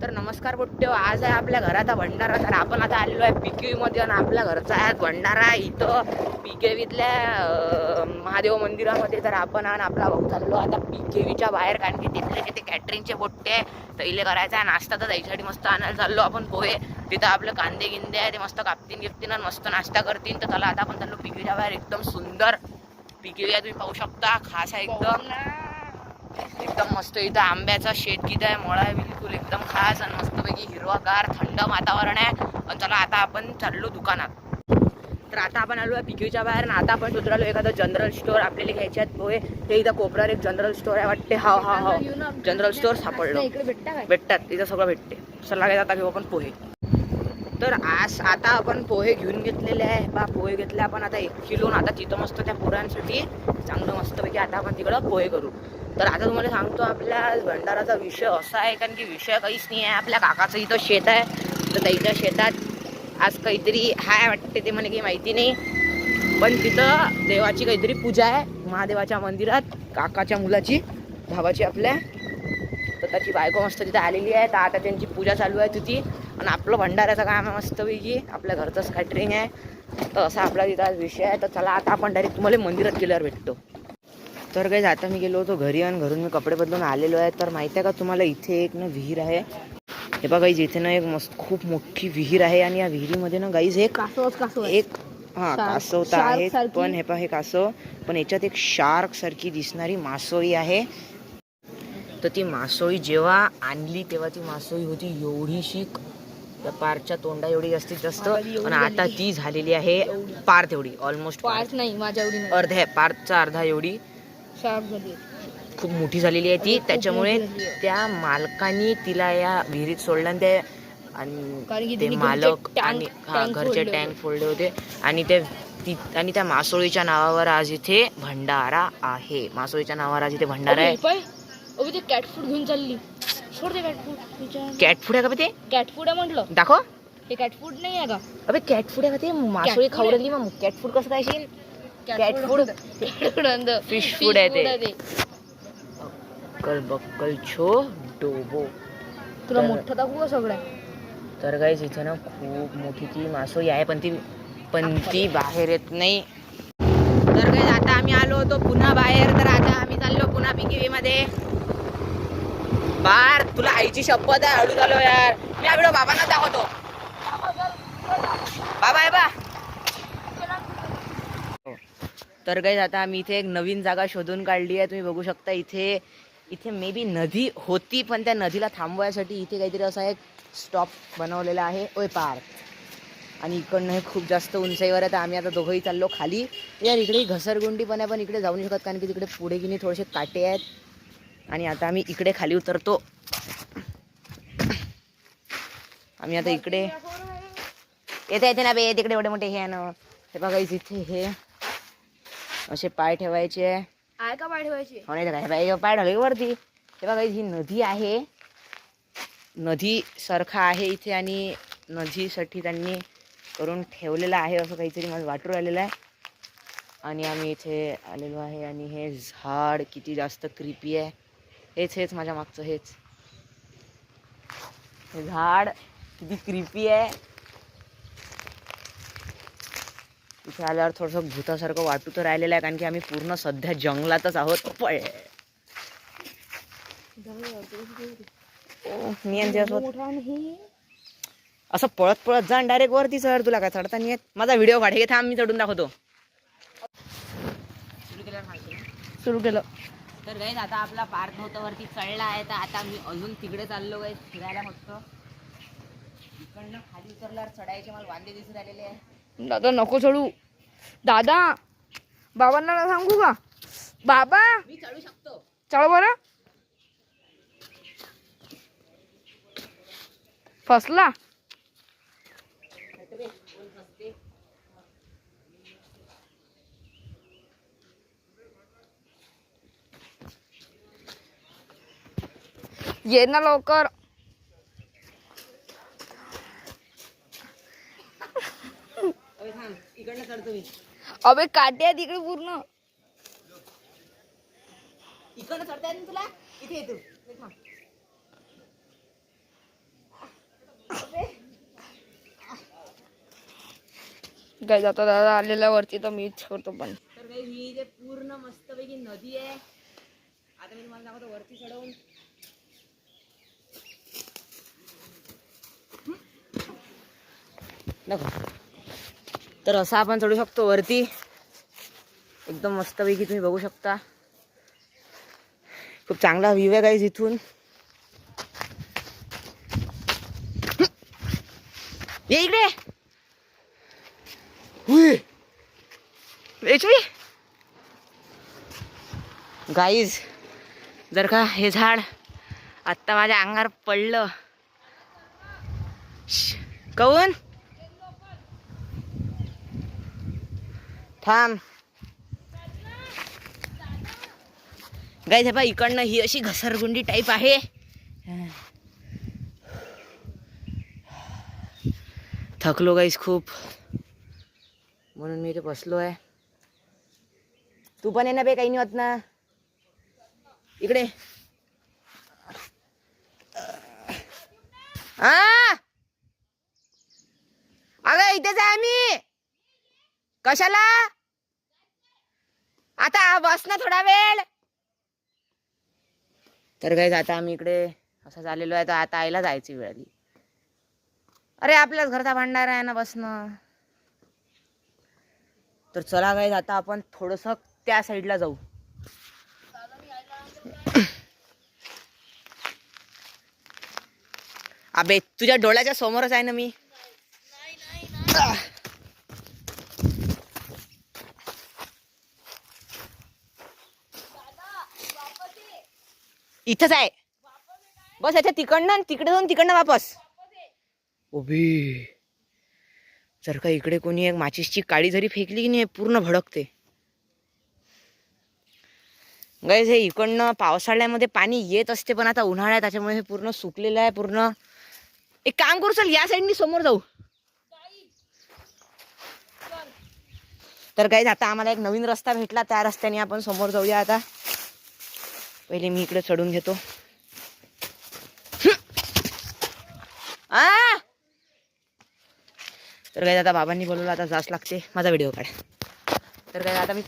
तर नमस्कार बुट्ट्यो, आज आहे आपल्या घराचा भंडारा. तर आपण आता आलेलो आहे पिकेवी मध्ये आणि आपल्या घरचा आहे भंडारा इथं पिकेवीतल्या महादेव मंदिरामध्ये. तर आपण आणि आपला भाऊ चाललो आता पिकेवीच्या बाहेर, कारण की तिथले तिथे कॅटरिंगचे बोट्टे तर इले करायचा आहे नाश्ता. तर त्याच्यासाठी मस्त आणायला चाललो आपण पोहे. तिथं आपलं कांदे गिंदे आहे ते मस्त कापतीन गिपतीन आणि मस्त नाश्ता करतील. तर चला आता आपण चाललो पिकेवीच्या बाहेर. एकदम सुंदर पिकेवी आहे, तुम्ही पाहू शकता. खास आहे एकदम मस्त. इथं आंब्याचा शेतगीत आहे, मोळा आहे बिलकुल एकदम खास आणि मस्तपैकी हिरवागार थंड वातावरण आहे. आणि चला आता आपण चाललो दुकानात. तर आता आपण आलो आहे पिकेवीच्या बाहेर आणि आता आपण शोधून आलो एखादं जनरल स्टोअर आपल्याला घ्यायचे आहेत पोहे. ते इथं कोपऱ्यावर एक जनरल स्टोअर आहे वाटते. हा जनरल स्टोअर सापडलं, भेटतात इथं सगळं भेटते. चला काय आता घेऊ आपण पोहे. तर आता आपण पोहे घेऊन घेतलेले आहे पोहे घेतले आपण आता 1 किलो. आता तिथं मस्त त्या पोरांसाठी चांगलं मस्तपैकी आता आपण तिकडं पोहे करू. तर आता तुम्हाला सांगतो आपल्या भंडाराचा विषय असा आहे, कारण की विषय काहीच नाही आहे. आपल्या काकाचं इथं शेत आहे, तर त्याच्या शेतात आज काहीतरी हाय वाटते, ते मला काही माहिती नाही. पण तिथं देवाची काहीतरी पूजा आहे महादेवाच्या मंदिरात, काकाच्या मुलाची, भावाची आपल्या. तर त्याची बायको मस्त तिथे आलेली आहे. तर आता त्यांची पूजा चालू आहे तिथे आणि आपलं भंडाऱ्याचं काम आहे मस्तपैकी. आपल्या घरचंच कॅटरिंग आहे. तर असा आपला तिथं विषय आहे. तर चला आता आपण डायरेक्ट तुम्हाला मंदिरात गेल्यावर भेटतो. तर काही आता मी गेलो होतो घरी आणि घरून मी कपडे बदलून आलेलो आहे. तर माहिती आहे का तुम्हाला इथे एक ना विहीर आहे. हे बघा गाईज, इथे ना एक मस्त खूप मोठी विहीर आहे आणि या विहिरीमध्ये ना गाईज एक कासव तर आहे. पण हे पहा हे कासव, पण याच्यात एक शार्क सारखी दिसणारी मासोळी आहे. तर ती मासोळी जेव्हा आणली तेव्हा ती मासोळी होती एवढीशी, त्या पारच्या तोंडा एवढी जास्तीत जास्त. आणि आता ती झालेली आहे पार तेवढी, ऑलमोस्ट पार नाही, माझ्या एवढी अर्ध्या पारचा अर्धा एवढी खूप मोठी झालेली आहे ती. त्याच्यामुळे त्या मालकाने तिला या विहिरीत सोडलं आणि ते मालक आणि घरचे टँक फोडले होते आणि त्या मासोळीच्या नावावर आज इथे भंडारा आहे. मासोळीच्या नावावर आज इथे भंडारा आहे. ते कॅट फूड घेऊन चालली. सोड ते कॅट फूड आहे का ते? कॅट फूड आहे म्हटलं. दाखव. हे कॅट फूड नाही आहे का? अबे कॅट फूड आहे का ते? मासोळी खाऊ राहिली मग कॅट फूड कसं काय असेल? कॅट फूड फिश फूड आहे ते. अक्कल बक्कल छो डोबो. तुला मोठं दाखवू का सगळं? तर गाईस इथे ना खूप मोठी ती मासोळी आहे, पण ती बाहेर येत नाही. तर गाईस आता आम्ही आलो होतो पुन्हा बाहेर. तर आता आम्ही चाललो पुन्हा पिकेवी मध्ये. बार तुला आईची शपथ आहे, हळू झालो यार. मी हा व्हिडिओ बाबांना दाखवतो. बाबा आहे बा. तर गाईस आता आम्ही इथे एक नवीन जागा शोधून काढली आहे. तुम्ही बघू शकता इथे मे बी नदी होती, पण त्या नदीला थांबवायसाठी इथे काहीतरी असा एक स्टॉप बनवलेला आहे. ओय पार्क. आणि इकडनं हे खूप जास्त उंचाईवर आहे. तर आम्ही आता दोघंही चाललो खाली. यार इकडे घसरगुंडी पण आहे, पण इकडे जाऊ नाही शकत कारण की तिकडे पुढे की नाही थोडेसे काटे आहेत. आणि आता आम्ही इकडे खाली उतरतो. आम्ही आता इकडे येते ना बे, तिकडे एवढे मोठे हे ना. हे बघा इथे हे असे पाय ठेवायचे आहे का? पाय ठेवायचे हो नाही काय पाय ठेवले वरती. हे बघा ही नदी आहे, नदी सारखा आहे इथे आणि नदीसाठी त्यांनी करून ठेवलेलं आहे असं काहीतरी मला वाटून राहिलेलं आहे. आणि आम्ही इथे आलेलो आहे आणि हे झाड किती जास्त क्रिपी आहे. हेच माझ्या मागचं हे झाड किती क्रिपी आहे. इथे आल्यावर थोडंसं भूतासारखं वाटू तर राहिलेलं आहे, कारण की आम्ही पूर्ण सध्या जंगलातच आहोत. असं पळत जा डायरेक्ट वरती सर. तुला काय चढता नाही येत? माझा व्हिडिओ काढे थांब, मी चढून दाखवतो. सुरू केलं. तर गाईस आता आपला पार्क नव्हतं वरती चढला आहे. तर आता मी अजून तिकडे चाललो गाईस फिरायला. फक्त इकडनं खाली उतरल्यावर चढायचे मला वांदे दिसून राहिलेले आहे. दादा नको चढू. दादा बाबांना सांगू का? बाबा मी चढू शकतो. चढ बरं. फसला. ये ना लवकर. इकडनं चढतो मी. अबे काटे आहे तिकडे पूर्ण. इकडनं चढता येईल तुला? इथे येतो. काय जाता दादा आलेल्या वरती तर मीच करतो पण. तर काही ही जे पूर्ण मस्तपैकी नदी आहे. आता मी तुम्हाला दाखवतो वरती चढवून. नको. तर असं आपण चढू शकतो वरती. एकदम मस्तपैकी तुम्ही बघू शकता. खूप चांगला व्ह्यू आहे गाईज इथून. ये इकडे. गाईज जर का हे झाड आत्ता माझ्या अंगावर पडलं. काऊन थांब गाईज. हे पहा इकडनं ही अशी घसरगुंडी टाईप आहे. थकलो गाईज खूप, म्हणून मी इथे बसलो आहे. तू पण ये ना बे, काही नाही होत ना. इकडे अगं इथेच आहे आम्ही. कशाला आता बस ना थोडा वेळ. तर गाईज आता आम्ही इकडे असं झालेलो आहे. तर आता आईला जायची वेळ आली. अरे आपल्याच घरचा भांडार आहे ना बसणं. तर चला गाईज आता आपण थोडस त्या साईडला जाऊ. अबे तुझ्या डोळ्याच्या समोरच आहे ना मी. इथंच आहे बस. याच्या तिकडनं तिकडे जाऊन तिकडनं वापस. उभी जर का इकडे कोणी एक माचीसची काळी जरी फेकली की नाही पूर्ण भडकते. गाईज हे इकडनं पावसाळ्यामध्ये पाणी येत असते, पण आता उन्हाळ्यात त्याच्यामुळे हे पूर्ण सुकलेलं आहे पूर्ण. एक काम करू चल, या साईडनी समोर जाऊ. तर गाईज आता आम्हाला एक नवीन रस्ता भेटला, त्या रस्त्याने आपण समोर जाऊया. आता पहिले मी इकडे चढून घेतो. तर गाईज आता बाबांनी बोलवलं, आता जास लागते. माझा व्हिडिओ काढ. तर गाईज आता मी